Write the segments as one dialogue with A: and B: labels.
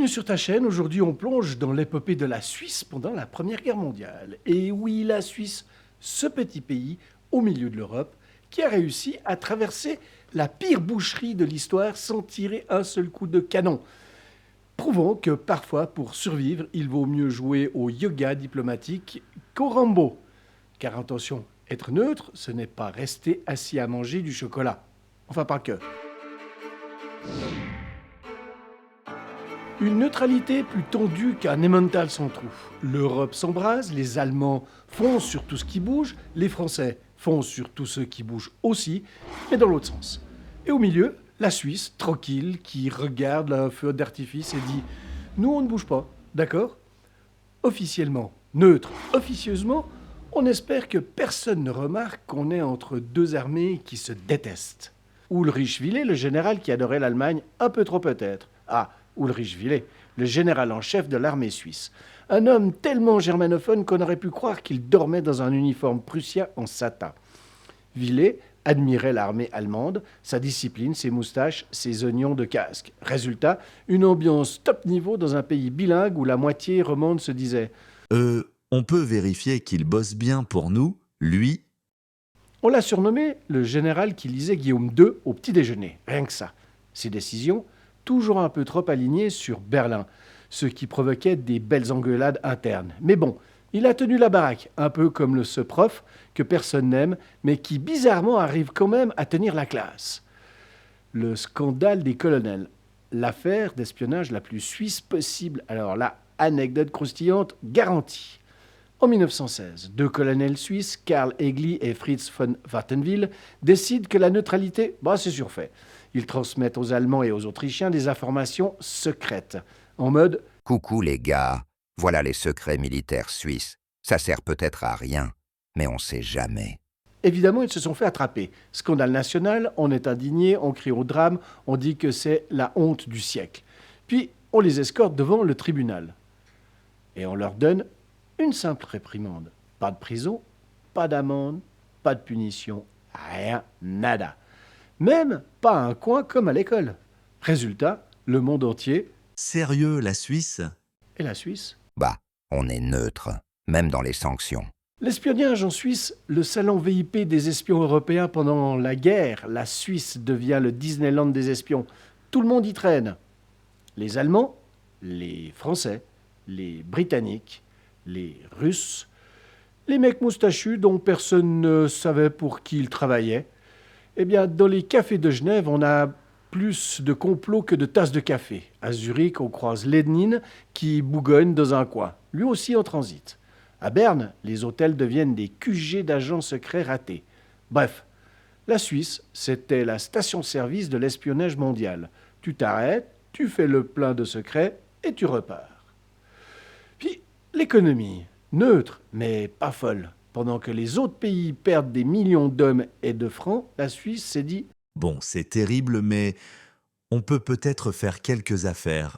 A: Bienvenue sur ta chaîne. Aujourd'hui, on plonge dans l'épopée de la Suisse pendant la Première Guerre mondiale. Et oui, la Suisse, ce petit pays au milieu de l'Europe, qui a réussi à traverser la pire boucherie de l'histoire sans tirer un seul coup de canon. Prouvant que parfois, pour survivre, il vaut mieux jouer au yoga diplomatique qu'au Rambo. Car attention, être neutre, ce n'est pas rester assis à manger du chocolat. Enfin, pas que. Une neutralité plus tendue qu'un Emmental sans trou. L'Europe s'embrase, les Allemands foncent sur tout ce qui bouge, les Français foncent sur tout ce qui bouge aussi, mais dans l'autre sens. Et au milieu, la Suisse, tranquille, qui regarde un feu d'artifice et dit « Nous, on ne bouge pas, d'accord ?» Officiellement neutre, officieusement, on espère que personne ne remarque qu'on est entre deux armées qui se détestent. Ulrich Willy, le général qui adorait l'Allemagne, un peu trop peut-être. Ah, Ulrich Willy, le général en chef de l'armée suisse. Un homme tellement germanophone qu'on aurait pu croire qu'il dormait dans un uniforme prussien en satin. Willy admirait l'armée allemande, sa discipline, ses moustaches, ses oignons de casque. Résultat, une ambiance top niveau dans un pays bilingue où la moitié romande se disait
B: « On peut vérifier qu'il bosse bien pour nous, lui ?»
A: On l'a surnommé le général qui lisait Guillaume II au petit déjeuner, rien que ça. Ses décisions, toujours un peu trop alignées sur Berlin, ce qui provoquait des belles engueulades internes. Mais bon, il a tenu la baraque, un peu comme ce prof que personne n'aime, mais qui bizarrement arrive quand même à tenir la classe. Le scandale des colonels, l'affaire d'espionnage la plus suisse possible. Alors là, anecdote croustillante garantie. En 1916, deux colonels suisses, Karl Egli et Fritz von Wartenwille, décident que la neutralité, c'est surfait. Ils transmettent aux Allemands et aux Autrichiens des informations secrètes, en mode
C: « Coucou les gars, voilà les secrets militaires suisses. Ça sert peut-être à rien, mais on sait jamais. »
A: Évidemment, ils se sont fait attraper. Scandale national, on est indigné, on crie au drame, on dit que c'est la honte du siècle. Puis, on les escorte devant le tribunal. Et on leur donne une simple réprimande. Pas de prison, pas d'amende, pas de punition, rien, nada. Même pas un coin comme à l'école. Résultat, le monde entier...
B: Sérieux, la Suisse ?
A: Et la Suisse ?
C: Bah, on est neutre, même dans les sanctions.
A: L'espionnage en Suisse, le salon VIP des espions européens pendant la guerre. La Suisse devient le Disneyland des espions. Tout le monde y traîne. Les Allemands, les Français, les Britanniques, les Russes, les mecs moustachus dont personne ne savait pour qui ils travaillaient. Eh bien, dans les cafés de Genève, on a plus de complots que de tasses de café. À Zurich, on croise Lénine qui bougonne dans un coin, lui aussi en transit. À Berne, les hôtels deviennent des QG d'agents secrets ratés. Bref, la Suisse, c'était la station-service de l'espionnage mondial. Tu t'arrêtes, tu fais le plein de secrets et tu repars. Puis, l'économie, neutre, mais pas folle. Pendant que les autres pays perdent des millions d'hommes et de francs, la Suisse s'est dit
B: « Bon, c'est terrible, mais on peut peut-être faire quelques affaires. »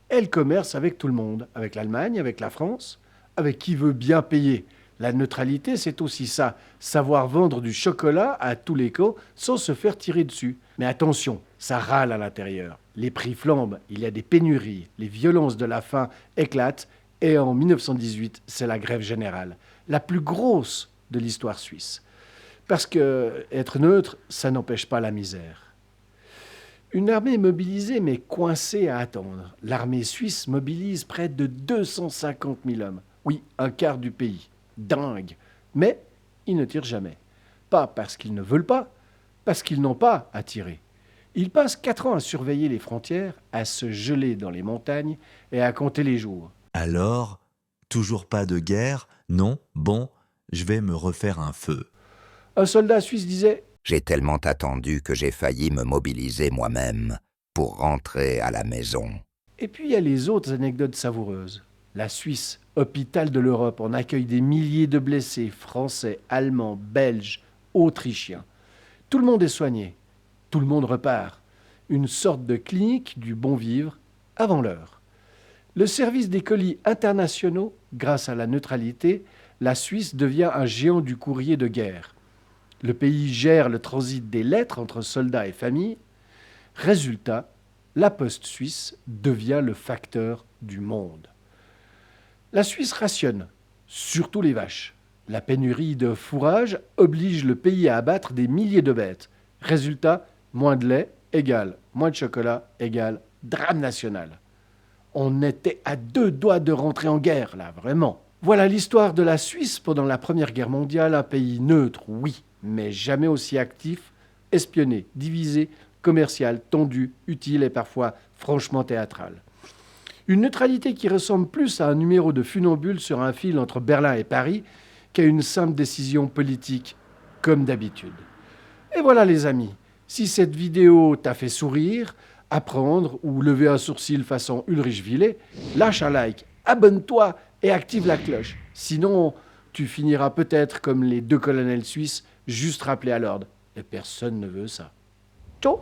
A: Elle commerce avec tout le monde, avec l'Allemagne, avec la France, avec qui veut bien payer. La neutralité, c'est aussi ça, savoir vendre du chocolat à tous les coups sans se faire tirer dessus. Mais attention, ça râle à l'intérieur. Les prix flambent, il y a des pénuries, les violences de la faim éclatent, et en 1918, c'est la grève générale, la plus grosse de l'histoire suisse. Parce que être neutre, ça n'empêche pas la misère. Une armée mobilisée mais coincée à attendre. L'armée suisse mobilise près de 250 000 hommes. Oui, un quart du pays. Dingue. Mais ils ne tirent jamais. Pas parce qu'ils ne veulent pas, parce qu'ils n'ont pas à tirer. Ils passent 4 ans à surveiller les frontières, à se geler dans les montagnes et à compter les jours.
B: Alors, toujours pas de guerre ? Non ? Bon, je vais me refaire un feu.
A: Un soldat suisse disait
C: « J'ai tellement attendu que j'ai failli me mobiliser moi-même pour rentrer à la maison. »
A: Et puis il y a les autres anecdotes savoureuses. La Suisse, hôpital de l'Europe, en accueille des milliers de blessés, français, allemands, belges, autrichiens. Tout le monde est soigné, tout le monde repart. Une sorte de clinique du bon vivre avant l'heure. Le service des colis internationaux, grâce à la neutralité, la Suisse devient un géant du courrier de guerre. Le pays gère le transit des lettres entre soldats et familles. Résultat, la poste suisse devient le facteur du monde. La Suisse rationne, surtout les vaches. La pénurie de fourrage oblige le pays à abattre des milliers de bêtes. Résultat, moins de lait égale moins de chocolat égale drame national. On était à 2 doigts de rentrer en guerre, là, vraiment. Voilà l'histoire de la Suisse pendant la Première Guerre mondiale, un pays neutre, oui, mais jamais aussi actif, espionné, divisé, commercial, tendu, utile et parfois franchement théâtral. Une neutralité qui ressemble plus à un numéro de funambule sur un fil entre Berlin et Paris qu'à une simple décision politique, comme d'habitude. Et voilà les amis, si cette vidéo t'a fait sourire, apprendre ou lever un sourcil façon Ulrich Willet, lâche un like, abonne-toi et active la cloche. Sinon, tu finiras peut-être comme les 2 colonels suisses, juste rappelés à l'ordre. Et personne ne veut ça. Ciao!